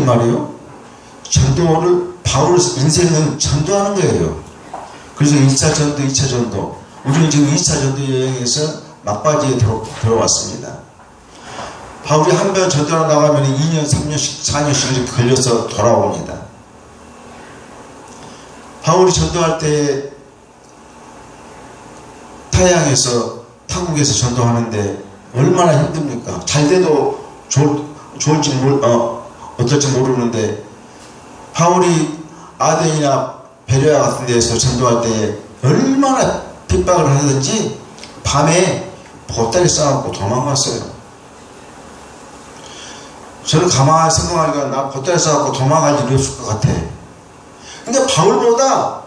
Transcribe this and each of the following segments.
말이에요. 전도를, 바울 인생은 전도하는 거예요. 그래서 1차 전도, 2차 전도. 우리는 지금 2차 전도 여행에서 막바지에 들어왔습니다. 바울이 한 번 전도를 나가면 2년, 3년씩, 4년씩 이렇게 걸려서 돌아옵니다. 바울이 전도할 때 타향에서, 타국에서 전도하는데 얼마나 힘듭니까? 잘 돼도 좋을지 어떨지 모르는데, 바울이 아덴이나 베레아 같은 데서 전도할 때 얼마나 핍박을 하든지 밤에 보따리 싸갖고 도망갔어요. 저는 가만히 생각하니까 나 보따리 싸갖고 도망갈 일이 없을 것 같아. 근데 바울보다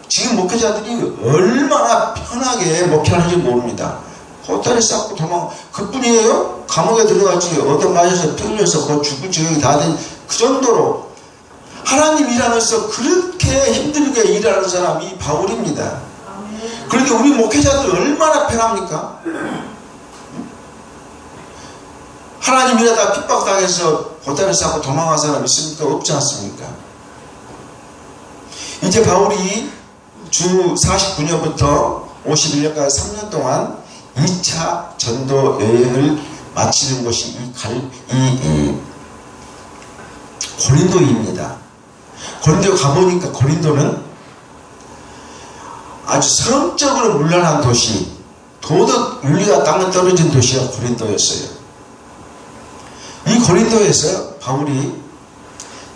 지금 목회자들이 얼마나 편하게 목회하는지 모릅니다. 보따리 싸갖고 그뿐이에요? 감옥에 들어갔지, 어떤 맞아서 피 흘려서 죽을 지경이 다 된 그 정도로 하나님 일하면서 그렇게 힘들게 일하는 사람이 바울입니다. 그런데 우리 목회자들 얼마나 편합니까? 하나님 일하다 핍박당해서 보따리 싸고 도망간 사람 있습니까? 없지 않습니까? 이제 바울이 주 49년부터 51년까지 3년 동안 2차 전도 여행을 마치는 곳이 고린도입니다. 고린도에 가보니까 고린도는 아주 성적으로 문란한 도시, 도덕 윤리가 땅에 떨어진 도시가 고린도였어요. 이 고린도에서 바울이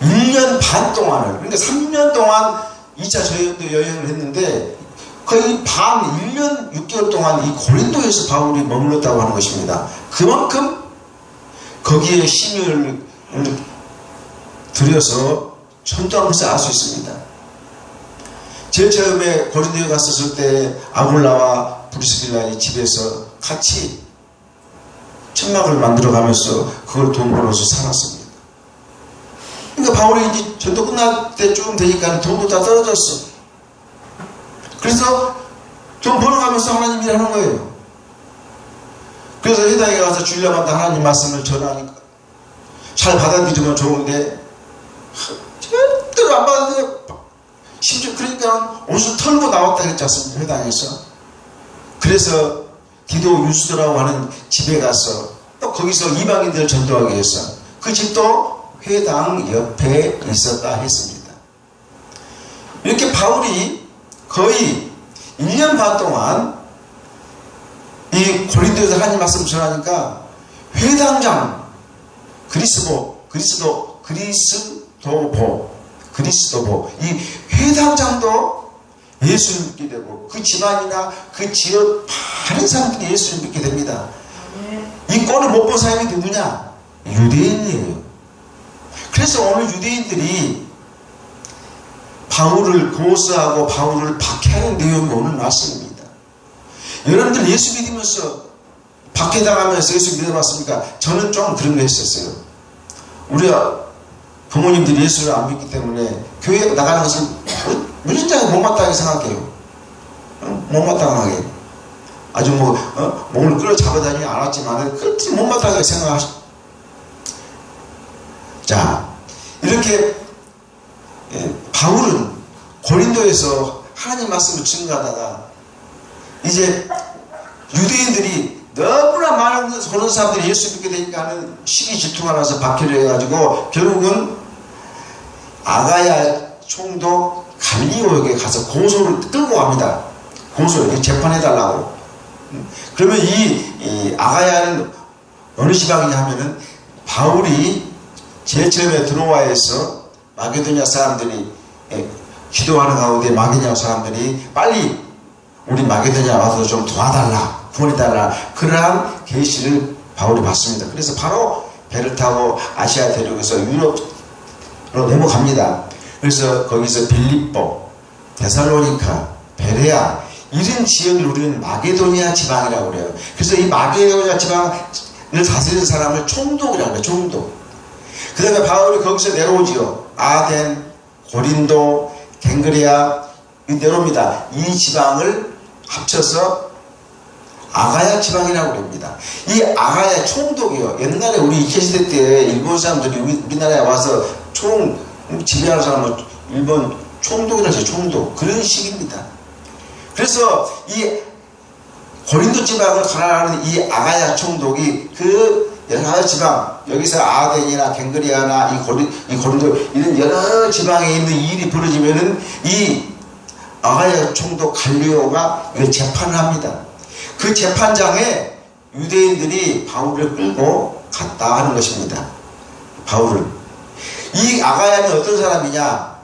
1년 반 동안을, 그러니까 3년 동안 2차 전도 여행을 했는데 거의 반 1년 6개월 동안 이 고린도에서 바울이 머물렀다고 하는 것입니다. 그만큼 거기에 힘을 들여서 전도한 것을 알 수 있습니다. 제일 처음에 고린도에 갔었을 때 아굴라와 브리스길라의 집에서 같이 천막을 만들어가면서 그걸 돈 벌어서 살았습니다. 그러니까 바울이 이제 전도 끝날 때쯤 되니까 돈도 다 떨어졌어. 그래서 돈 벌어가면서 하나님 일을 하는 거예요. 그래서 회당에 가서 주일날마다 하나님 말씀을 전하니까 잘 받아들이면 좋은데 절대로 안 받아들여. 심지어 그러니까 옷을 털고 나왔다 했지 않습니까? 회당에서. 그래서 디도 유스라고 하는 집에 가서 또 거기서 이방인들을 전도하기 위해서 그 집도 회당 옆에 있었다 했습니다. 이렇게 바울이 거의 1년 반 동안 이 고린도에서 하나님 말씀 전하니까 회당장 그리스도보 이 회당장도 예수를 믿게 되고 그 집안이나 그 지역 많은 사람들이 예수를 믿게 됩니다. 이 꼴을 못 본 사람이 누구냐? 유대인이에요. 그래서 오늘 유대인들이 바울을 고소하고 바울을 박해하는 내용이 오늘 말씀입니다. 여러분들 예수 믿으면서 박해당하면서 예수 믿어봤습니까? 저는 좀 그런 거 했었어요. 우리가 부모님들이 예수를 안 믿기 때문에 교회 나가는 것을 무진장에 못마땅하게 생각해요. 못마땅하게. 아주 몸을 끌어잡아다니지 않았지만 그렇게 못마땅하게 생각하시. 자, 이렇게 바울은 고린도에서 하나님 말씀을 증거하다가 이제 유대인들이 너무나 많은 그런 사람들이 예수 믿게 되니까 하는 시기 질투가 나서 박해를 해가지고 결국은 아가야 총독 갈리오에게 가서 고소를 끌고 갑니다. 고소를 재판해달라고. 그러면 이 아가야는 어느 지방이냐 하면은 바울이 제일 처음에 드로아에서 마게도냐 사람들이 기도하는 가운데 마게도냐 사람들이 빨리 우리 마게도냐 와서 좀 도와달라, 구원해달라, 그러한 계시를 바울이 받습니다. 그래서 바로 배를 타고 아시아 대륙에서 유럽으로 넘어갑니다. 그래서 거기서 빌립보, 데살로니카, 베레아 이런 지역을 우리는 마게도니아 지방이라고 그래요. 그래서 이 마게도니아 지방을 다스리는 사람을 총독이라고 해요. 총독. 그 다음에 바울이 거기서 내려오지요. 아덴, 고린도, 갱그레아 내려옵니다. 이 지방을 합쳐서 아가야 지방이라고 합니다. 이 아가야 총독이요. 옛날에 우리 이케시대 때 일본 사람들이 우리나라에 와서 총 지배하는 사람은 일본 총독이라고 해서 총독. 그런 식입니다. 그래서 이 고린도 지방을 관할하는 이 아가야 총독이 그 여러 지방, 여기서 아덴이나 갱그리아나 이 고린도 이런 여러 지방에 있는 일이 벌어지면은 이 아가야 총독 갈리오가 이걸 재판을 합니다. 그 재판장에 유대인들이 바울을 끌고 갔다 하는 것입니다. 바울을. 이 아가야는 어떤 사람이냐?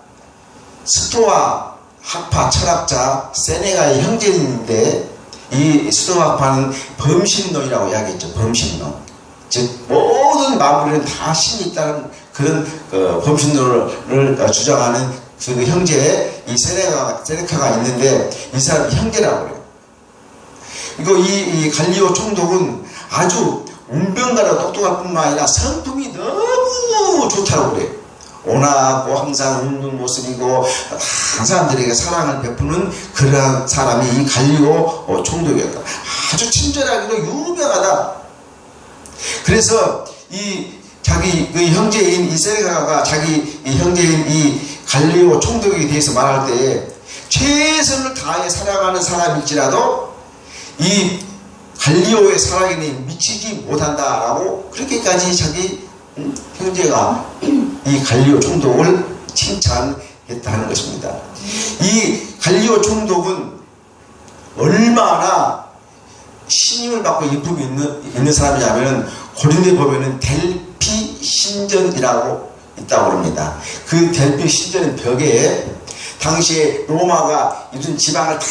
스토아 학파 철학자 세네가의 형제인데 이 스토아 학파는 범신론이라고 이야기했죠. 범신론. 즉 모든 만물에는 다 신이 있다는 그런 범신론을 주장하는 그 형제 이 세네카가 있는데 이 사람 형제라고 그래요. 이거 이 갈리오 총독은 아주 운명가로 똑똑할 뿐만 아니라 성품이 너무 좋다고 그래요. 온화하고 항상 웃는 모습이고 사람들에게 사랑을 베푸는 그런 사람이 이 갈리오 총독이었다. 아주 친절하기로 유명하다. 그래서 이 자기 그 형제인 이 세네카가 자기 이 형제인 이 갈리오 총독에 대해서 말할 때 최선을 다해 살아가는 사람일지라도 이 갈리오의 사랑에는 미치지 못한다라고 그렇게까지 자기 형제가 이 갈리오 총독을 칭찬했다는 것입니다. 이 갈리오 총독은 얼마나 신임을 받고 인품이 있는 사람이냐면 고린도에 보면은 델피 신전이라고 있다고 합니다. 그 델피 신전은 벽에 당시에 로마가 이런 지방을 다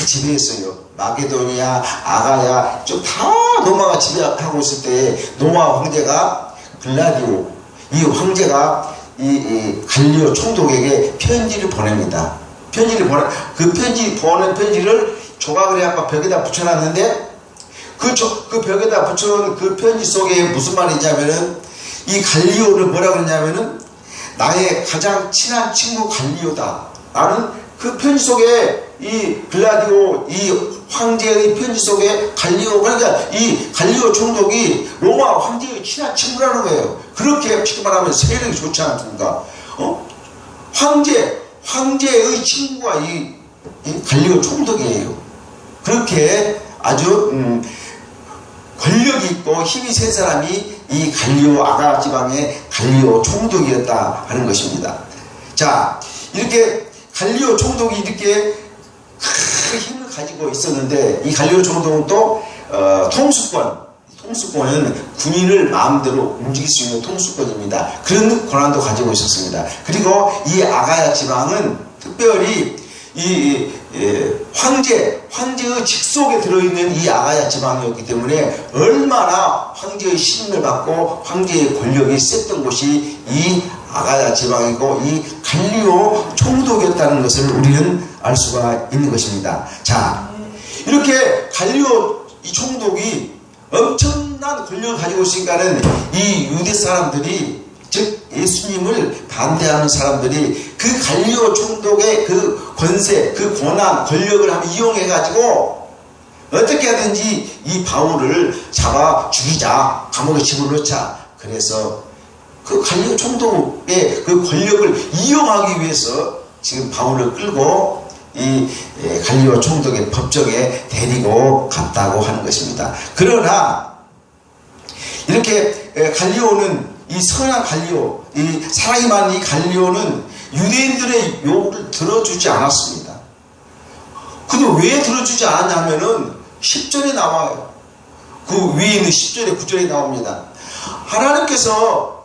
지배했어요. 마게도니아, 아가야 쭉 다 로마가 지배하고 있을 때 로마 황제가 글라디오 이 황제가 이 갈리오 총독에게 편지를 보냅니다. 그 보낸 편지를 조각을 해갖고 벽에다 붙여놨는데 그 벽에다 붙여놓은 그 편지 속에 무슨 말이 있냐면은 이 갈리오를 뭐라 그러냐면은 나의 가장 친한 친구 갈리오다. 나는 그 편지 속에 이 글라디오 이 황제의 편지 속에 갈리오 그러니까 이 갈리오 총독이 로마 황제의 친한 친구라는 거예요. 그렇게 쉽게 말하면 세력이 좋지 않습니까? 황제의 친구가 이 갈리오 총독이에요. 그렇게 아주 권력이 있고 힘이 센 사람이 이 갈리오 아가 지방의 갈리오 총독이었다 하는 것입니다. 자, 이렇게 갈리오 총독이 이렇게 큰 힘을 가지고 있었는데 이 갈리오 총독은 또 통수권은 군인을 마음대로 움직일 수 있는 통수권입니다. 그런 권한도 가지고 있었습니다. 그리고 이 아가야 지방은 특별히 이 황제의 직속에 들어있는 이 아가야 지방이었기 때문에 얼마나 황제의 신임을 받고 황제의 권력이 셌던 곳이 이 아가야 지방이고 이 갈리오 총독이었다는 것을 우리는 알 수가 있는 것입니다. 자, 이렇게 갈리오 이 총독이 엄청난 권력을 가지고 있으니까는 이 유대 사람들이 즉 예수님을 반대하는 사람들이 그 갈리오 총독의 그 권세, 그 권한, 권력을 한번 이용해 가지고 어떻게 하든지 이 바울을 잡아 죽이자, 감옥에 집어넣자. 그래서 그 갈리오 총독의 그 권력을 이용하기 위해서 지금 바울을 끌고 이 갈리오 총독의 법정에 데리고 갔다고 하는 것입니다. 그러나 이렇게 갈리오는 이 선한 갈리오, 이 사랑이 많은 이 갈리오는 유대인들의 요구를 들어주지 않았습니다. 근데 왜 들어주지 않았냐면은 10절에 나와요. 그 위에 있는 10절에 9절에 나옵니다. 하나님께서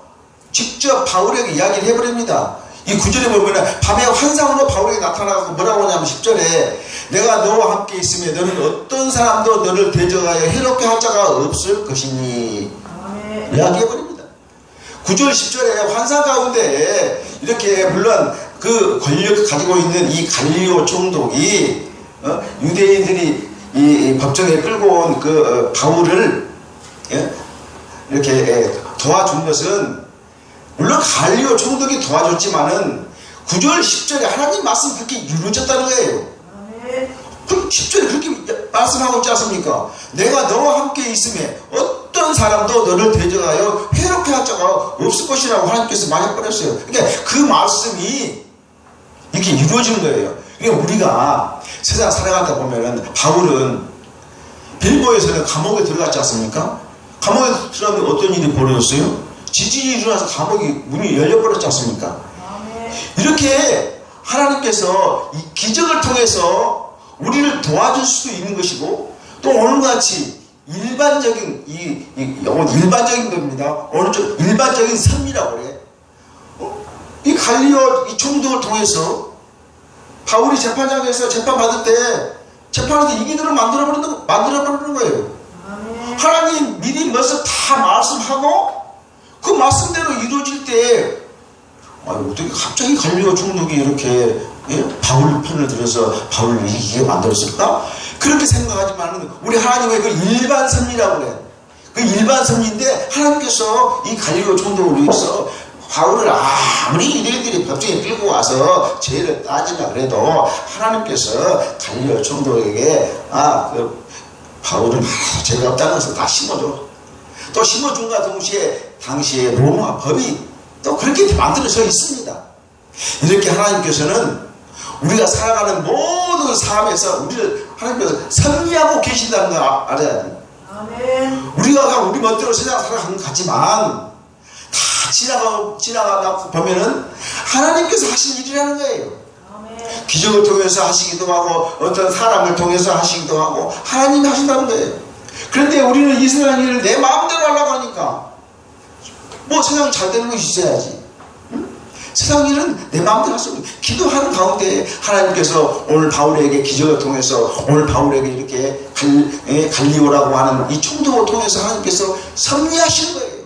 직접 바울에게 이야기를 해버립니다. 이 9절에 보면은 밤에 환상으로 바울에게 나타나서 뭐라고 하냐면 10절에 내가 너와 함께 있으면 너는 어떤 사람도 너를 대적하여 해롭게 할 자가 없을 것이니 이야기해버립니다. 9절 10절에 환상 가운데 이렇게 물론 그 권력을 가지고 있는 이 갈리오 총독이 유대인들이 이 법정에 끌고 온 그 바울을 이렇게 도와준 것은 물론 갈리오 총독이 도와줬지만은 9절 10절에 하나님 말씀 그렇게 이루어졌다는 거예요. 그 10절에 그렇게 말씀하고 있지 않습니까? 내가 너와 함께 있음에 어떤 사람도 너를 대적하여 회롭게 할 자가 없을 것이라고 하나님께서 말해버렸어요. 그러니까 그 말씀이 이렇게 이루어지는 거예요. 그러니까 우리가 세상 살아가다 보면은 바울은 빌보에서는 감옥에 들어갔지 않습니까? 감옥에 들어가면 어떤 일이 벌어졌어요? 지진이 일어나서 감옥이 문이 열려버렸지 않습니까? 이렇게 하나님께서 이 기적을 통해서 우리를 도와줄 수도 있는 것이고, 또 오늘같이 일반적인 일반적인 겁니다. 어느 쪽 일반적인 선미라고 그래. 이 갈리오 이 총독을 통해서 바울이 재판장에서 재판 받을 때 재판에서 이기도록 만들어버리는 거예요. 하나님 미리 먼저 다 말씀하고 그 말씀대로 이루어질 때 어떻게 갑자기 갈리오 총독이 이렇게 바울 편을 들어서 바울을 이기게 만들었을까? 그렇게 생각하지만 우리 하나님의 그 일반 섭리라고 그래. 그 일반 섭리인데 하나님께서 이 갈리오 총독을 위해서 바울을 아무리 이들끼리 법정에 끌고 와서 죄를 따지라 그래도 하나님께서 갈리오 총독에게 바울은 죄가 없다는 것을 다 심어줘. 또 심어준과 동시에 당시에 로마 법이 또 그렇게 만들어져 있습니다. 이렇게 하나님께서는 우리가 살아가는 모든 삶에서 우리를 하나님께서 섭리하고 계신다는 걸 알아야 돼요. 우리가 우리 멋대로 세상 살아가는 것 같지만 다 지나가다 보면은 하나님께서 하신 일이라는 거예요. 기적을 통해서 하시기도 하고 어떤 사람을 통해서 하시기도 하고 하나님이 하신다는 거예요. 그런데 우리는 이 세상 일을 내 마음대로 하려고 하니까 뭐 세상 잘 되는 것이 있어야지. 세상 일은 내 마음대로 할 수 없는. 기도하는 가운데 하나님께서 오늘 바울에게 기적을 통해서 오늘 바울에게 이렇게 갈리오라고 하는 이 총독을 통해서 하나님께서 섭리하시는 거예요.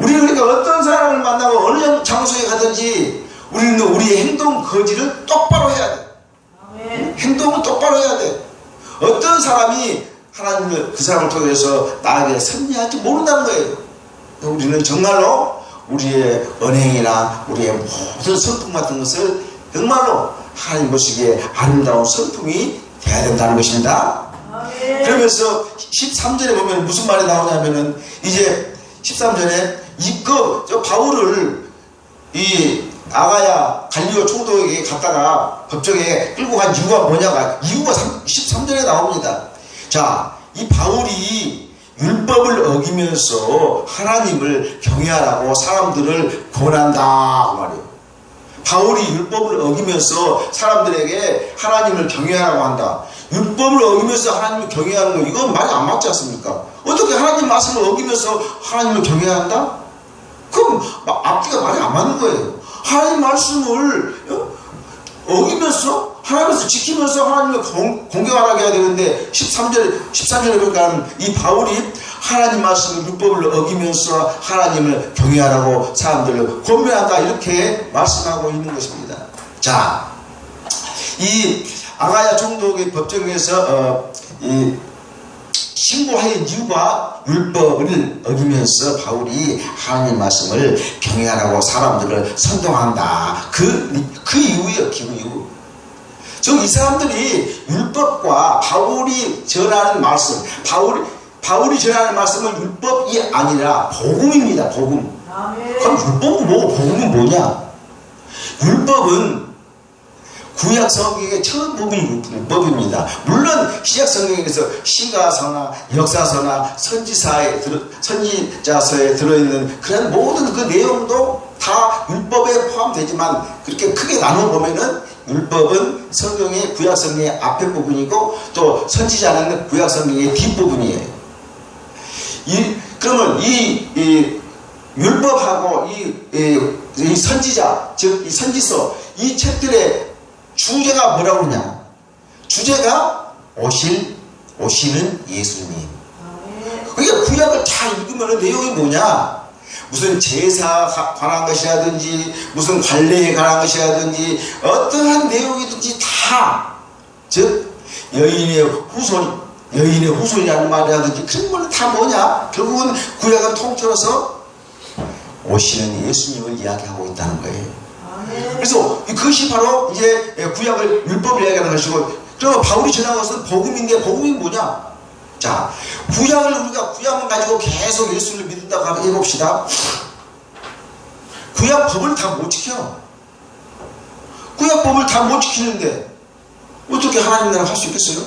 우리는 그러니까 어떤 사람을 만나고 어느 장소에 가든지 우리는 우리의 행동 거지를 똑바로 해야 돼. 행동을 똑바로 해야 돼. 어떤 사람이 하나님을 그 사람을 통해서 나에게 섭리할지 모른다는 거예요. 우리는 정말로 우리의 언행이나 우리의 모든 성품 같은 것을 정말로 하나님 보시기에 아름다운 성품이 되어야 된다는 것입니다. 그러면서 13절에 보면 무슨 말이 나오냐면은 이제 13절에 저 바울을 이 아가야 갈리오 총독에게 갔다가 법정에 끌고 간 이유가 뭐냐가 이유가 13절에 나옵니다. 자, 이 바울이 율법을 어기면서 하나님을 경외하라고 사람들을 권한다 그 말이에요. 바울이 율법을 어기면서 사람들에게 하나님을 경외하라고 한다. 율법을 어기면서 하나님을 경외하는 거 이건 말이 안 맞지 않습니까? 어떻게 하나님 말씀을 어기면서 하나님을 경외한다? 그럼 앞뒤가 말이 안 맞는 거예요. 하나님 말씀을 어기면서 하나님을 지키면서 하나님을 공경하라고 해야 되는데 13절에 보니까 이 바울이 하나님 말씀을 율법을 어기면서 하나님을 경외하라고 사람들을 권면한다 이렇게 말씀하고 있는 것입니다. 자, 이 아가야 총독의 법정에서 신고하는 이유가 율법을 어기면서 바울이 하나님 말씀을 경외하라고 사람들을 선동한다. 그 이유예요. 그 이유. 즉 이 사람들이 율법과 바울이 전하는 말씀, 바울이 전하는 말씀은 율법이 아니라 복음입니다. 복음. 그럼 율법은 뭐고 복음은 뭐냐? 율법은 구약 성경의 처음 부분이 율법입니다. 물론 신약 성경에서 시가서나 역사서나 선지자서에 들어있는 그런 모든 그 내용도 다 율법에 포함되지만 그렇게 크게 나눠보면은 율법은 성경의 구약 성경의 앞에 부분이고 또 선지자는 구약 성경의 뒷부분이에요. 그러면 이 율법하고 이 선지자 즉 이 선지서 이 책들의 주제가 뭐라고 그러냐? 주제가 오시는 예수님. 그러니까 구약을 다 읽으면 내용이 뭐냐? 무슨 제사 관한 것이라든지 무슨 관례에 관한 것이라든지 어떠한 내용이든지 다 즉 여인의 후손이라는 말이라든지 그런 거는 다 뭐냐? 결국은 구약은 통틀어서 오시는 예수님을 이야기하고 있다는 거예요. 그래서 그것이 바로 이제 구약을 율법을 이야기하는 것이고 그러면 바울이 전한 것은 복음인데 복음이 뭐냐? 자, 구약을 우리가 구약만 가지고 계속 예수를 믿는다고 해봅시다. 구약법을 다 못 지켜. 구약법을 다 못 지키는데 어떻게 하나님 나라 할 수 있겠어요?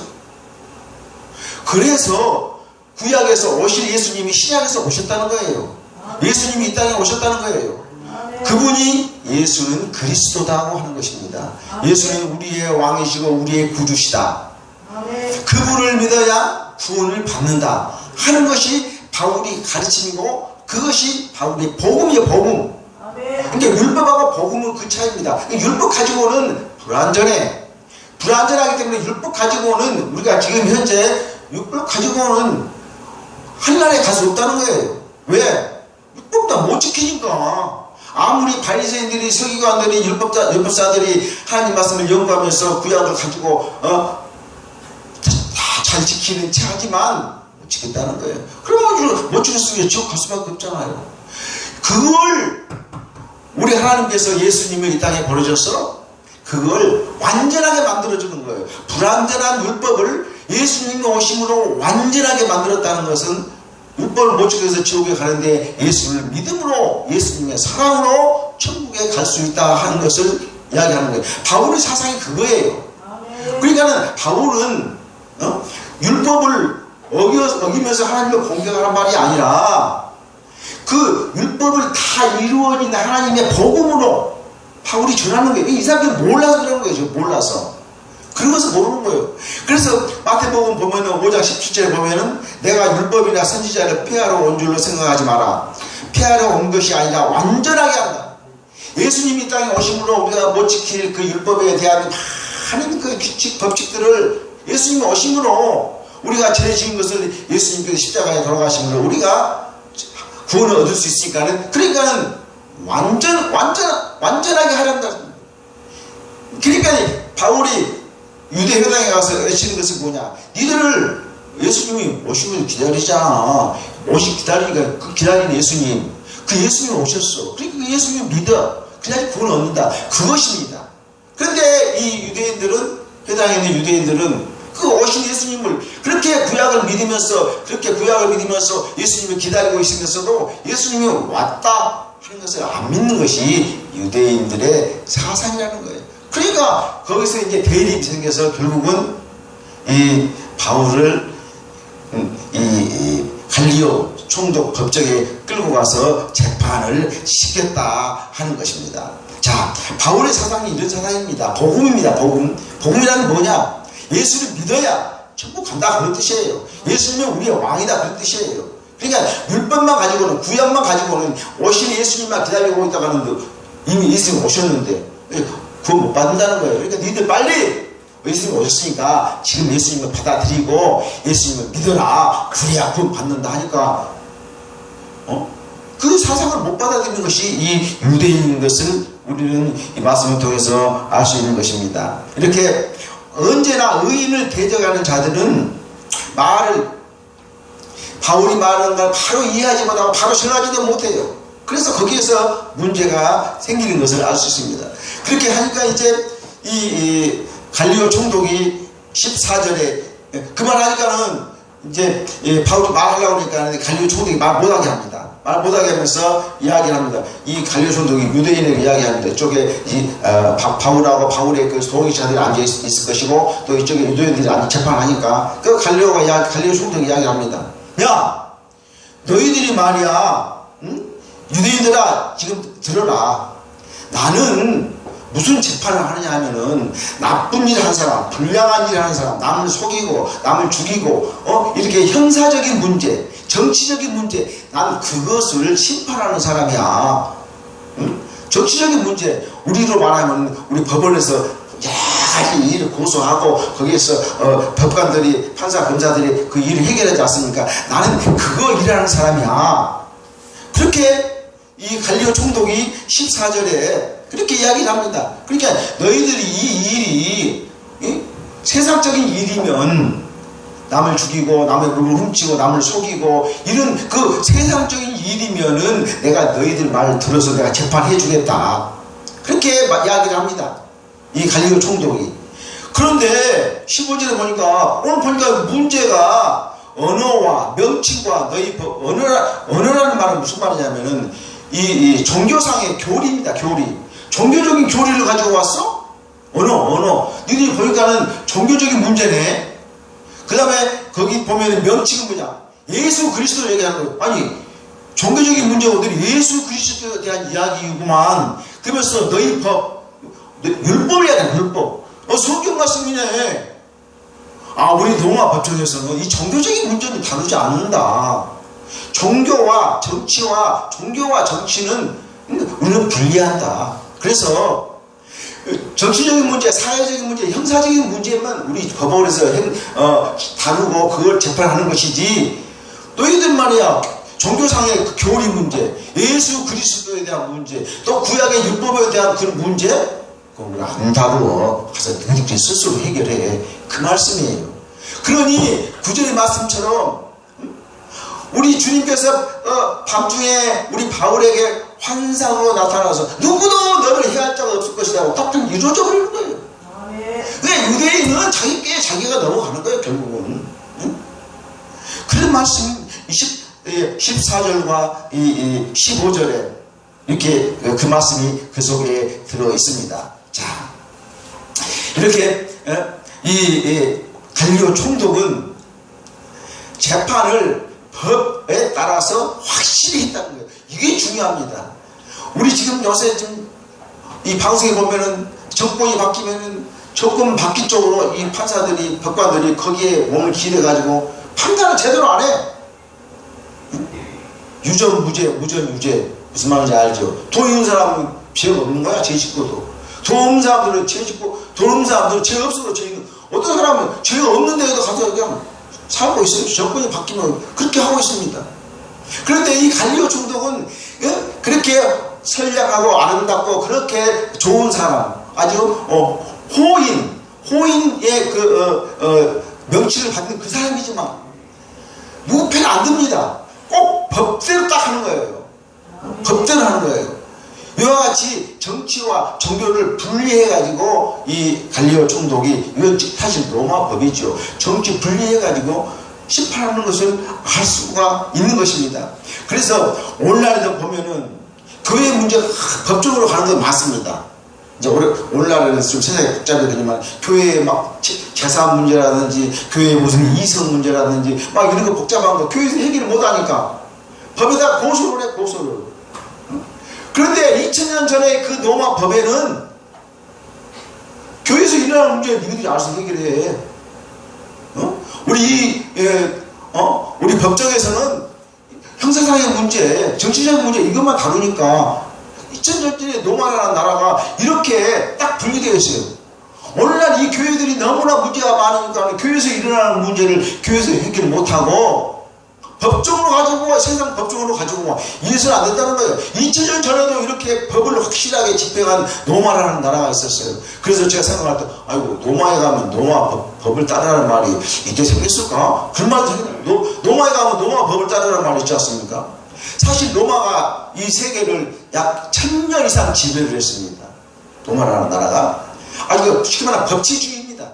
그래서 구약에서 오실 예수님이 신약에서 오셨다는 거예요. 예수님이 이 땅에 오셨다는 거예요. 그분이 예수는 그리스도다고 하는 것입니다. 예수는 우리의 왕이시고 우리의 구주시다. 그분을 믿어야 구원을 받는다 하는 것이 바울이 가르침이고 그것이 바울의 복음이에요. 복음. 그러니까 율법하고 복음은 그 차이입니다. 율법 가지고는 불완전해. 불완전하기 때문에 율법 가지고는 우리가 지금 현재 율법 가지고는 하늘나라에 갈 수 없다는 거예요. 왜? 율법 다 못 지키니까. 아무리 바리새인들이 서기관들이 율법사들이 하나님 말씀을 연구하면서 구약을 가지고 다 잘 지키는 체 하지만 못 지켰다는 거예요. 그러면 못 지켰으면 지옥 갈 수밖에 없잖아요. 그걸 우리 하나님께서 예수님을 이 땅에 보내셔서 그걸 완전하게 만들어주는 거예요. 불완전한 율법을 예수님이 오심으로 완전하게 만들었다는 것은 율법을 못 지켜서 지옥에 가는데 예수를 믿음으로 예수님의 사랑으로 천국에 갈 수 있다 하는 것을 이야기하는 거예요. 바울의 사상이 그거예요. 그러니까는 바울은 율법을 어기면서 하나님을 공격하는 말이 아니라 그 율법을 다 이루어진 하나님의 복음으로 바울이 전하는 거예요. 이 사람들이 몰라서 그러는 거예요. 몰라서. 그런 것을 모르는 거예요. 그래서 마태복음 보면은 5장 17절에 보면은 내가 율법이나 선지자를 폐하러 온 줄로 생각하지 마라. 폐하러 온 것이 아니라 완전하게 한다. 예수님이 이 땅에 오심으로 우리가 못 지킬 그 율법에 대한 많은 그 규칙, 법칙들을 예수님이 오심으로 우리가 죄 지은 것을 예수님께서 십자가에 돌아가심으로 우리가 구원을 얻을 수 있으니까는 그러니까는 완전하게 하란다. 그러니까 바울이 유대 회당에 가서 외치는 것은 뭐냐? 니들을 예수님이 오시면 기다리잖아. 기다리니까 그 기다리는 예수님. 그 예수님이 오셨어. 그러니까 그 예수님 믿어. 그냥 구원을 얻는다. 그것입니다. 그런데 이 유대인들은, 회당에 있는 유대인들은 그 오신 예수님을 그렇게 구약을 믿으면서 예수님을 기다리고 있으면서도 예수님이 왔다 하는 것을 안 믿는 것이 유대인들의 사상이라는 거예요. 그러니까 거기서 이제 대립이 생겨서 결국은 이 바울을 이 갈리오 총독 법정에 끌고 가서 재판을 시켰다 하는 것입니다. 자, 바울의 사상이 이런 사상입니다. 복음입니다. 복음이란 뭐냐? 예수를 믿어야 천국 간다 그런 뜻이에요. 예수님은 우리의 왕이다 그런 뜻이에요. 그러니까 율법만 가지고는, 구약만 가지고는 오신 예수님만 기다리고 있다가는 이미 예수님 오셨는데 구원 못 받는다는 거예요. 그러니까 니들 빨리 예수님 오셨으니까 지금 예수님을 받아들이고 예수님을 믿어라. 그래야 구원 받는다 하니까 그 사상을 못 받아들이는 것이 이 유대인인 것을 우리는 이 말씀을 통해서 알 수 있는 것입니다. 이렇게 언제나 의인을 대적하는 자들은 바울이 말하는 걸 바로 이해하지 못하고 바로 전하지도 못해요. 그래서 거기에서 문제가 생기는 것을 알 수 있습니다. 그렇게 하니까 이제 이 갈리오 총독이 14절에 그 말하니까는 이제 바울이 말하려고 하니까 갈리오 총독이 말 못하게 합니다. 말 못하게 하면서 이야기를 합니다. 이 갈리오 총독이 유대인에게 이야기합니다. 이쪽에 바울하고 바울의 그 동의자들이 앉아있을 것이고 또 이쪽에 유대인들이 재판하니까 그 갈리오 총독이 이야기를 합니다. 야, 너희들이 말이야, 유대인들아, 지금 들어라. 나는 무슨 재판을 하느냐 하면은 나쁜 일 하는 사람, 불량한 일 하는 사람, 남을 속이고 남을 죽이고 이렇게 형사적인 문제, 정치적인 문제, 나는 그것을 심판하는 사람이야. 정치적인 문제, 우리로 말하면 우리 법원에서 여러 가지 일을 고소하고 거기에서 법관들이, 판사, 검사들이 그 일을 해결하지 않습니까? 나는 그거 일하는 사람이야. 그렇게 이 갈리오 총독이 14절에 그렇게 이야기를 합니다. 그러니까 너희들이 이 일이 세상적인 일이면 남을 죽이고 남의 물을 훔치고 남을 속이고 이런 그 세상적인 일이면은 내가 너희들 말을 들어서 내가 재판해 주겠다. 그렇게 이야기를 합니다. 이 갈리오 총독이. 그런데 15절에 보니까 오늘 보니까 문제가 언어와 명칭과 너희 법, 언어라는 말은 무슨 말이냐면은 이 종교상의 교리입니다. 교리. 종교적인 교리를 가지고 왔어? 언어. 너희들이 보니까는 종교적인 문제네. 그 다음에 거기 보면은 명칭은 뭐냐? 예수 그리스도 얘기하는 거예요. 아니, 종교적인 문제가 오더니 예수 그리스도에 대한 이야기구만. 그러면서 너희 법, 율법이야, 율법. 성경 말씀이네. 우리 로마 법정에서는 이 종교적인 문제는 다루지 않는다. 종교와 정치와 정치는 우리는 분리한다. 그래서 정치적인 문제, 사회적인 문제, 형사적인 문제만 우리 법원에서 다루고 그걸 재판하는 것이지, 너희들 말이야 종교상의 그 교리 문제, 예수 그리스도에 대한 문제, 또 구약의 율법에 대한 그런 문제, 그걸 안 다루어. 가서 너희들이 스스로 해결해. 그 말씀이에요. 그러니 구절의 말씀처럼 우리 주님께서 밤중에 우리 바울에게 환상으로 나타나서 누구도 너를 해할 자가 없을 것이라고 딱딱 이루어져 버리는 거예요. 근데 유대인은 자기 꾀에 자기가 넘어가는 거예요, 결국은. 그런 말씀 14절과 15절에 이렇게 그 말씀이 그 속에 들어 있습니다. 자, 이렇게 이 갈리오 총독은 재판을 법에 따라서 확실히 했다는 거예요. 이게 중요합니다. 우리 지금 요새 좀 이 방송에 보면은 정권이 바뀌면은 정권 바뀐 쪽으로 이 판사들이, 법관들이 거기에 몸을 기대가지고 판단을 제대로 안 해. 유전 무죄, 무전 유죄. 무슨 말인지 알죠? 돈 있는 사람은 죄가 없는 거야, 죄 짓고도. 돈 없는 사람들은 죄 짓고, 돈 없는 사람들은 죄 없어도 죄 있는. 어떤 사람은 죄가 없는 데에도 가서 그냥 살고 있어요. 정권이 바뀌면 그렇게 하고 있습니다. 그런데 이 갈리오 총독은 그렇게 선량하고 아름답고 그렇게 좋은 사람, 아주 호인의 명칭을 받는 그 사람이지만 무패는 안 됩니다. 꼭 법대로 딱 하는 거예요. 법대로 하는 거예요. 이와 같이 정치와 종교를 분리해가지고 이 갈리오 총독이, 이건 사실 로마 법이죠. 정치 분리해가지고 심판하는 것을 할 수가 있는 것입니다. 그래서 오늘날에도 보면은 교회 문제가 법적으로 가는 건 맞습니다. 이제 오늘날에는 좀 세상이 복잡해지지만 교회에 막 재산 문제라든지 교회에 무슨 이성 문제라든지 막 이런 거 복잡한 거 교회에서 해결을 못하니까 법에다 고소를 해, 고소를. 그런데 2000년 전에 그 로마 법에는 교회에서 일어나는 문제를 니들이 알아서 해결해. 우리 법정에서는 형사상의 문제, 정치적인 문제 이것만 다루니까 2000년 전에 로마라는 나라가 이렇게 딱 분리되어 있어요. 오늘날 이 교회들이 너무나 문제가 많으니까 교회에서 일어나는 문제를 교회에서 해결 못하고 법적으로 가지고, 세상 법적으로 가지고 이래서는 안 된다는 거예요. 2000년 전에도 이렇게 법을 확실하게 집행한 로마라는 나라가 있었어요. 그래서 제가 생각할 때, 아이고, 로마에 가면 로마 법을 따르라는 말이 이제 생겼을까? 그런 말도 로마에 가면 로마 법을 따르라는 말이 있지 않습니까? 사실 로마가 이 세계를 약 1000년 이상 지배를 했습니다. 로마라는 나라가. 아주 쉽게 말하면 법치주의입니다.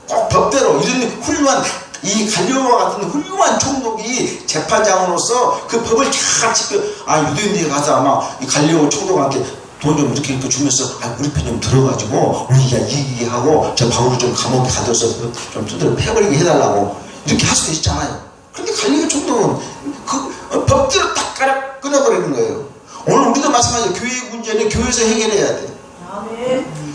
꼭 법대로 이런 훌륭한, 이 갈리오와 같은 훌륭한 총독이 재판장으로서 그 법을 잘 지켜. 유대인들이 가서 아마 이 갈리오 총독한테 돈 좀 이렇게 주면서 우리 편 좀 들어가지고 우리가 이기하고 저 바울을 좀 감옥에 가둬서 좀 두드려 패버리게 해달라고 이렇게 할 수도 있잖아요. 그런데 갈리오 총독은 그 법대로 딱 끊어버리는 거예요. 오늘 우리도 마찬가지로 교회 문제는 교회에서 해결해야 돼.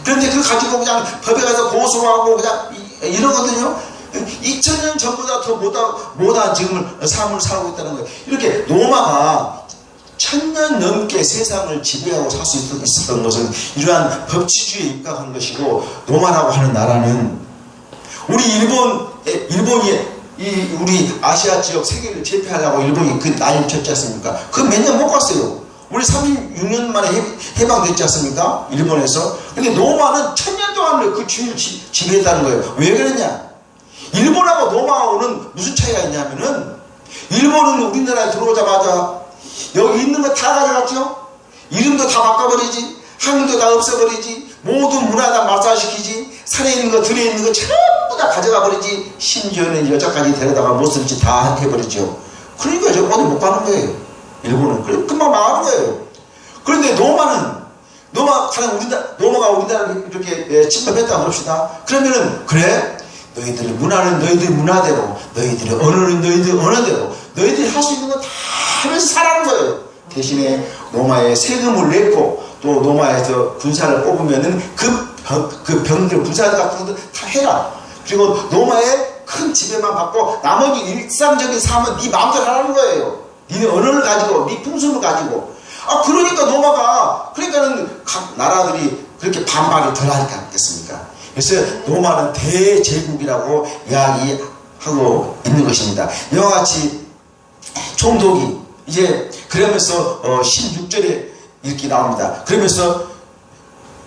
그런데 그거 가지고 그냥 법에 가서 고소하고 그냥 이러거든요. 2000년 전보다 더 못한 지금 삶을 살고 있다는 거예요. 이렇게 로마가 1000년 넘게 세상을 지배하고 살 수 있었던 것은 이러한 법치주의에 입각한 것이고, 로마라고 하는 나라는 우리 일본이 우리 아시아 지역 세계를 제패하려고 일본이 그 난리 쳤지 않습니까? 그 몇 년 못 갔어요. 우리 36년 만에 해방됐지 않습니까? 일본에서. 근데 로마는 1000년 동안 그 주위를 지배했다는 거예요. 왜 그러냐? 일본하고 로마하고는 무슨 차이가 있냐면은, 일본은 우리나라에 들어오자마자 여기 있는 거 다 가져갔죠? 이름도 다 바꿔버리지, 한글도 다 없애버리지, 모든 문화 다 말살시키지, 산에 있는 거 들에 있는 거 전부 다 가져가 버리지. 심지어는 여자까지 데려다가 못 쓸지 다 해버리죠. 그러니까 저 어디 못 가는 거예요. 일본은. 그래 금방 망하는 거예요. 그런데 노마가 우리나라를 이렇게 침범했다 그럽시다. 그러면은 그래 너희들 문화는 너희들 문화대로, 너희들의 언어는 너희들 언어대로, 너희들이 할 수 있는 건 다 하면서 살아는 거예요. 대신에 노마에 세금을 냈고 또 노마에서 군사를 뽑으면은 그 병들 군사들 같은 것도 다 해라. 그리고 노마의 큰 지배만 받고 나머지 일상적인 삶은 네 마음대로 하라는 거예요. 네 언어를 가지고 네 풍습을 가지고. 그러니까 노마가 그러니까는 각 나라들이 그렇게 반발을 덜 하니까 않겠습니까? 그래서 노마는 대제국이라고 이야기하고 있는 것입니다. 이와 같이 총독이 이제 그러면서 16절에 이렇게 나옵니다. 그러면서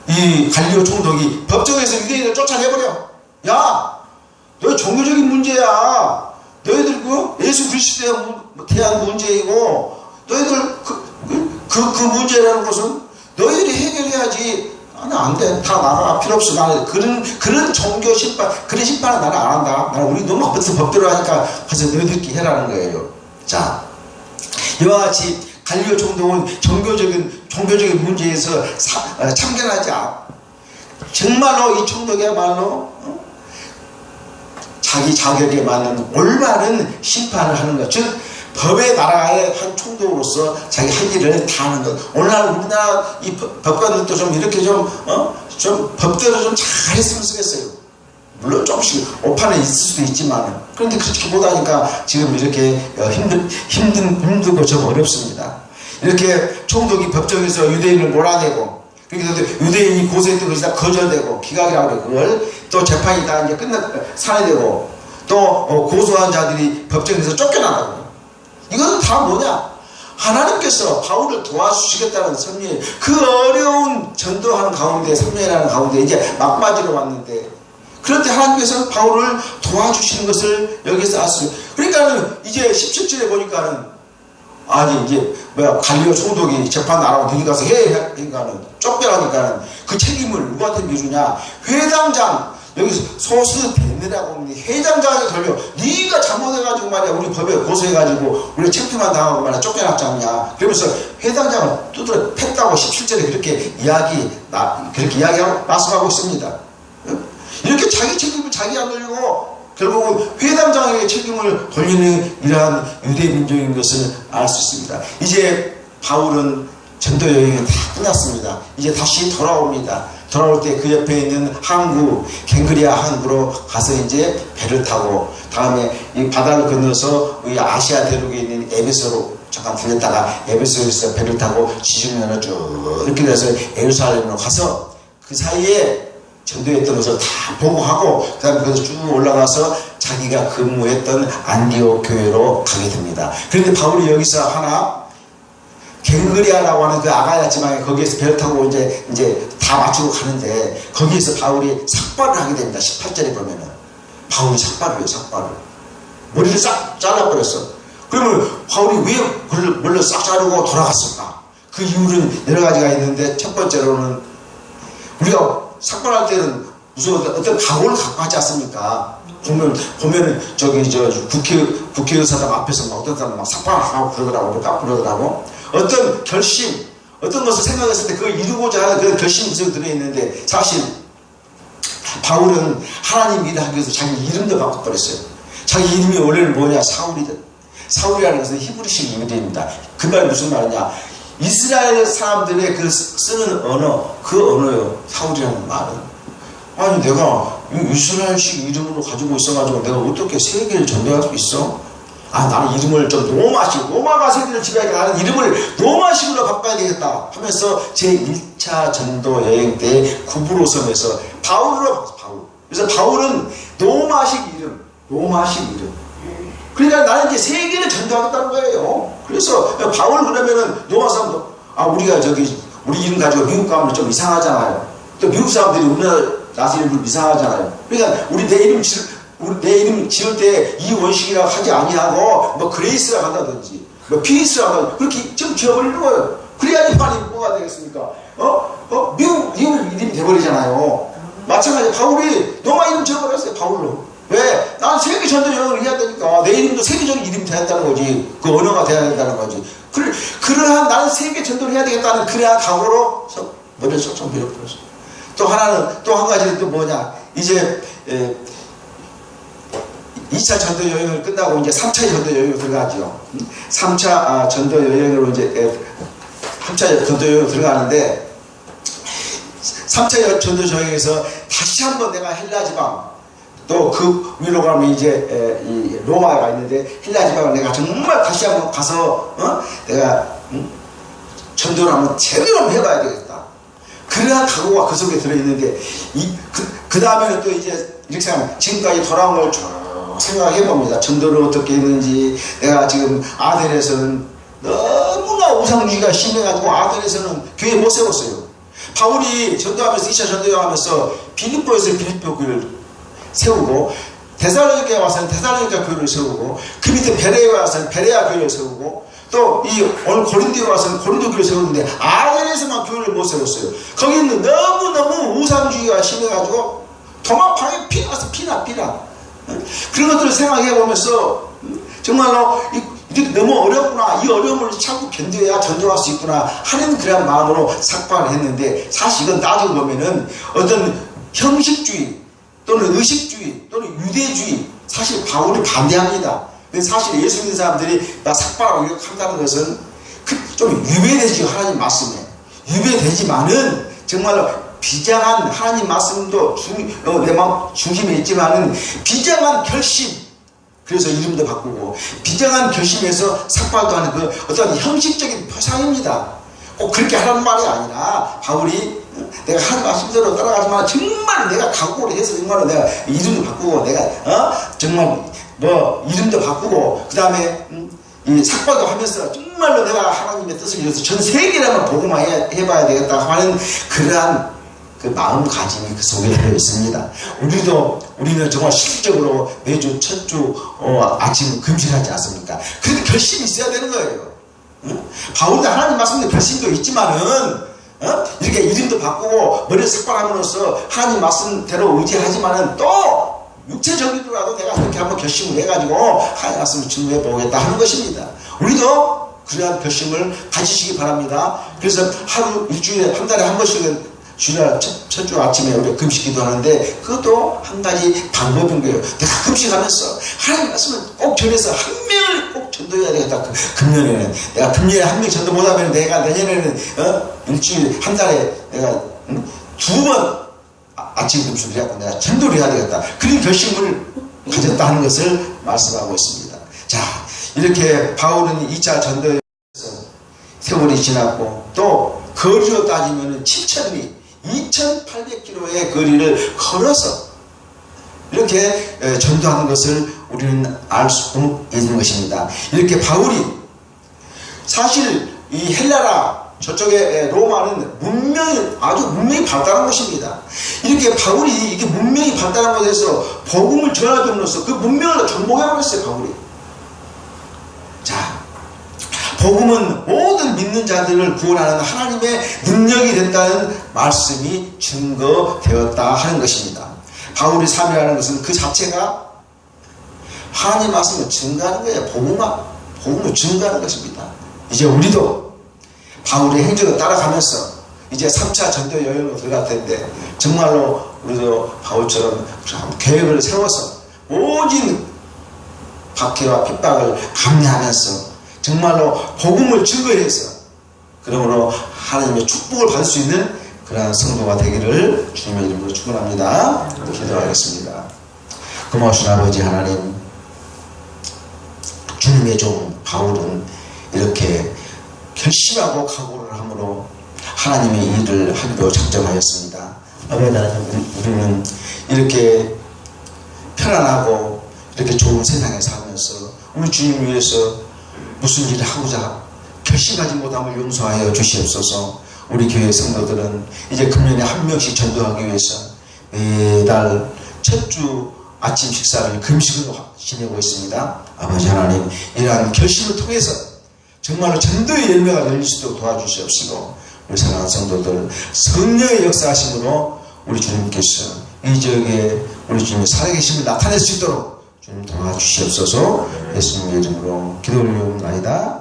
이 갈리오 총독이 법정에서 유대인을 쫓아내버려. 야, 너 종교적인 문제야. 너희들 예수 그리스도에 대한 문제이고 너희들 그 문제라는 것은 너희들이 해결해야지. 안 돼. 다 나가. 필요 없어. 나는 그런 종교 심판, 그런 심판은 나는 안 한다. 나는 우리 너무 법대로 하니까 가서 너희들끼리 해라는 거예요. 자, 이와 같이 갈리오 총독은 종교적인 문제에서 참견하지 않아. 정말로 이 총독이야말로 자기 자격에 맞는 올바른 심판을 하는 것. 즉 법의 나라의 한 총독으로서 자기 할 일을 다 하는 것. 오늘날 우리나라 이 법관들도 좀 이렇게 좀 법대로 좀 잘 했으면 좋겠어요. 물론 조금씩 오판은 있을 수도 있지만, 그런데 그렇게 못하니까 지금 이렇게 힘들고 좀 어렵습니다. 이렇게 총독이 법정에서 유대인을 몰아내고, 그래서 유대인이 고소했던 것이 다 거절되고, 기각이라고 그래. 그걸 또 재판이 다 이제 산회되고, 또 고소한 자들이 법정에서 쫓겨나가고. 이건 다 뭐냐? 하나님께서 바울을 도와주시겠다는 섭리, 그 어려운 전도하는 가운데, 3년이라는 가운데 이제 막바지로 왔는데, 그럴 때 하나님께서는 바울을 도와주시는 것을 여기서 알았어요. 그러니까는 이제 17절에 보니까는, 이제 갈리오 총독이 재판 안 하고 너희 가서 해. 그러니까는 쫓겨나니까는 그 책임을 누구한테 미루냐? 회장장, 여기서 소수 됐느라고 하면 회장장이 걸려. 네가 잘못해가지고 말이야 우리 법에 고소해가지고 우리 체포만 당하고 말이야 쫓겨났지 않냐. 그러면서 회장장을 두드려 팼다고 17절에 그렇게 이야기하고 말씀하고 있습니다. 이렇게 자기 책임을 자기 안 돌리고 결국은 회장장에게 책임을 돌리는 이러한 유대 민족인 것을 알 수 있습니다. 이제 바울은 전도 여행이 다 끝났습니다. 이제 다시 돌아옵니다. 돌아올 때 그 옆에 있는 항구, 갱그리아 항구로 가서 이제 배를 타고, 다음에 이 바다를 건너서 이 아시아 대륙에 있는 에베소로 잠깐 들렸다가 에베소에서 배를 타고 지중해로 쭉 이렇게 돼서 예루살렘으로 가서 그 사이에 전도했던 것을 다 보고하고, 그 다음에 거기서 쭉 올라가서 자기가 근무했던 안디옥 교회로 가게 됩니다. 그런데 바울이 여기서 하나, 갱그리아라고 하는 그 아가야 지방에 거기에서 배를 타고 이제 다 마치고 가는데, 거기에서 바울이 삭발을 하게 됩니다. 18절에 보면은. 바울이 삭발을 해요, 삭발을. 머리를 싹 잘라버렸어. 그러면 바울이 왜 머리를 싹 자르고 돌아갔을까? 그 이유는 여러 가지가 있는데, 첫 번째로는 우리가 삭발할 때는 무슨 어떤 각오를 갖고 하지 않습니까? 보면은 국회의사당 앞에서 막 어떤 사람 막 삭발하고 그러더라고. 어떤 결심, 어떤 것을 생각했을 때 그걸 이루고자 하는 그런 결심이 들어있는데, 사실 바울은 하나님 일을 하기 위해서 자기 이름도 바꿔버렸어요. 자기 이름이 원래는 뭐냐? 사울이라는 것은 히브리식 이름입니다. 그 말이 무슨 말이냐? 이스라엘 사람들의 그 쓰는 언어, 그 언어요. 사울이라는 말은. 내가 이스라엘식 이름으로 가지고 있어가지고 내가 어떻게 세계를 전도할 수 있어? 나는 이름을 좀 로마가 세계를 지배하게 나는 이름을 로마식으로 바꿔야 되겠다 하면서 제1차 전도 여행 때 구브로 섬에서 바울로 바꿨어. 그래서 바울은 로마식 이름. 그러니까 나는 이제 세계를 전도하겠다는 거예요. 그래서 바울 그러면은 로마 사람도 우리가 우리 이름 가지고 미국 가면 좀 이상하잖아요. 또 미국 사람들이 우리나라 이름을 이상하잖아요. 그러니까 내 이름 지을 때 이 원식이라고 하지 아니하고 뭐 그레이스라고 한다든지 뭐 피스라고 한다든지 그렇게 좀 지어버리는 거예요. 그래야지 판이 뭐가 되겠습니까? 미국 이름이 돼버리잖아요. 마찬가지 바울이 로마 이름 지어버렸어요. 바울로. 왜? 난 세계 전도 여행을 해야 되니까 내 이름도 세계적인 이름이 돼야 된다는 거지. 그 언어가 돼야 된다는 거지. 그러한 나는 세계 전도를 해야 되겠다는 그러한 각오로 머리를 쏙쏙 밀어버렸어. 또 하나는 또 한 가지는 또 뭐냐? 이제 2차 전도 여행을 끝나고 이제 3차 전도 여행으로 들어가죠. 3차 전도 여행으로 이제 3차 전도 여행으로 들어가는데 3차 전도 여행에서 다시 한번 내가 헬라 지방 또 그 위로 가면 이제 이 로마가 있는데 헬라 지방을 내가 정말 다시 한번 가서 내가 전도를 한번 제대로 해봐야 되겠다. 그러한 각오가 그 속에 들어있는데 그 다음에는 또 이제 이렇게 생각하면 지금까지 돌아온 걸 쭉 생각해 봅니다. 전도를 어떻게 했는지 내가 지금 아덴에서는 너무나 우상주의가 심해가지고 아덴에서는 교회 못 세웠어요. 바울이 전도하면서 2차 전도하면서 빌립보에서 빌립보 교회를 세우고 데살로니가에 와서는 데살로니가 교회를 세우고 그 밑에 베레아에 와서는 베레아 교회를 세우고 또 오늘 고린도에 와서는 고린도 교회를 세우는데 아덴에서만 교회를 못 세웠어요. 거기는 너무너무 우상주의가 심해가지고 도망방에 피나서 피나 그런 것들을 생각해 보면서 정말로 이게 너무 어렵구나, 이 어려움을 참고 견뎌야 전도할 수 있구나 하는 그런 마음으로 삭발을 했는데 사실 이건 따지고 보면은 어떤 형식주의 또는 의식주의 또는 유대주의 사실 바울이 반대합니다. 사실 예수 믿는 사람들이 삭발하고 이렇게 한다는 것은 좀 유배되지 하나님 말씀에 유배되지만은 정말로 비장한 하나님 말씀도 내 마음 중심에 있지만은 비장한 결심, 그래서 이름도 바꾸고 비장한 결심에서 삭발도 하는 그 어떤 형식적인 표상입니다. 꼭 그렇게 하라는 말이 아니라 바울이 내가 하는 말씀대로 따라가지만 정말 내가 각오를 해서 정말로 내가 이름도 바꾸고 내가 정말 뭐 이름도 바꾸고 그 다음에 이 삭발도 하면서 정말로 내가 하나님의 뜻을 이뤄서 전 세계라면 보고만 해봐야 되겠다 하는 그러한 그 마음가짐이 그 속에 들어 있습니다. 우리는 정말 실질적으로 매주 첫 주 아침 금식하지 않습니까? 그런 결심이 있어야 되는 거예요. 바울도 하나님 말씀에 결심도 있지만은 이렇게 이름도 바꾸고 머리를 삭발함으로써 하나님 말씀대로 의지하지만은 또 육체적으로라도 내가 그렇게 한번 결심을 해가지고 하나님 말씀을 증거해 보겠다 하는 것입니다. 우리도 그러한 결심을 가지시기 바랍니다. 그래서 하루 일주일에 한 달에 한 번씩은 주일 첫 주 아침에 우리가 금식기도 하는데 그것도 한 가지 방법인 거예요. 내가 금식하면서 하나님 말씀을 꼭 전해서 한 명을 꼭 전도해야 되겠다. 금년에는 내가 금년에 한 명 전도 못하면 내가 내년에는 일주일 한 달에 내가 2번 아침 금식을 해갖고 내가 전도를 해야 되겠다. 그런 결심을 가졌다 하는 것을 말씀하고 있습니다. 자, 이렇게 바울은 2차 전도에서 세월이 지났고 또 거리로 따지면 7,000리 2,800km의 거리를 걸어서 이렇게 전도하는 것을 우리는 알 수 있는 것입니다. 이렇게 바울이 사실 이 헬라라 저쪽에 로마는 문명이 발달한 곳입니다. 이렇게 바울이 이게 문명이 발달한 곳에서 복음을 전하줌으로써 그 문명을 정복해버렸어요. 바울이. 자, 복음은 모든 믿는 자들을 구원하는 하나님의 능력이 된다는 말씀이 증거되었다 하는 것입니다. 바울의 삶이라는 것은 그 자체가 하나님 말씀을 증거하는 거예요. 복음을 증거하는 것입니다. 이제 우리도 바울의 행적을 따라가면서 이제 3차 전도 여행으로 들어갈 텐데 정말로 우리도 바울처럼 계획을 세워서 모든 박해와 핍박을 감내하면서 정말로 복음을 증거해서 그러므로 하나님의 축복을 받을 수 있는 그러한 성도가 되기를 주님의 이름으로 축원합니다. 기도하겠습니다. 고마우신 아버지 하나님, 주님의 종 바울은 이렇게 결심하고 각오를 함으로 하나님의 일을 하기로 작정하였습니다. 아버지 하나님, 우리는 이렇게 편안하고 이렇게 좋은 세상에 살면서 우리 주님 위해서 무슨 일을 하고자 결심하지 못함을 용서하여 주시옵소서. 우리 교회 성도들은 이제 금년에 한 명씩 전도하기 위해서 매달 첫 주 아침 식사를 금식으로 지내고 있습니다. 아버지 하나님, 이러한 결심을 통해서 정말로 전도의 열매가 열릴 수 있도록 도와주시옵시고 우리 사랑하는 성도들 성령의 역사하심으로 우리 주님께서 이 지역에 우리 주님의 살아계심을 나타낼 수 있도록 주님 도와주시옵소서. 예수님의 이름으로 기도 올리옵나이다.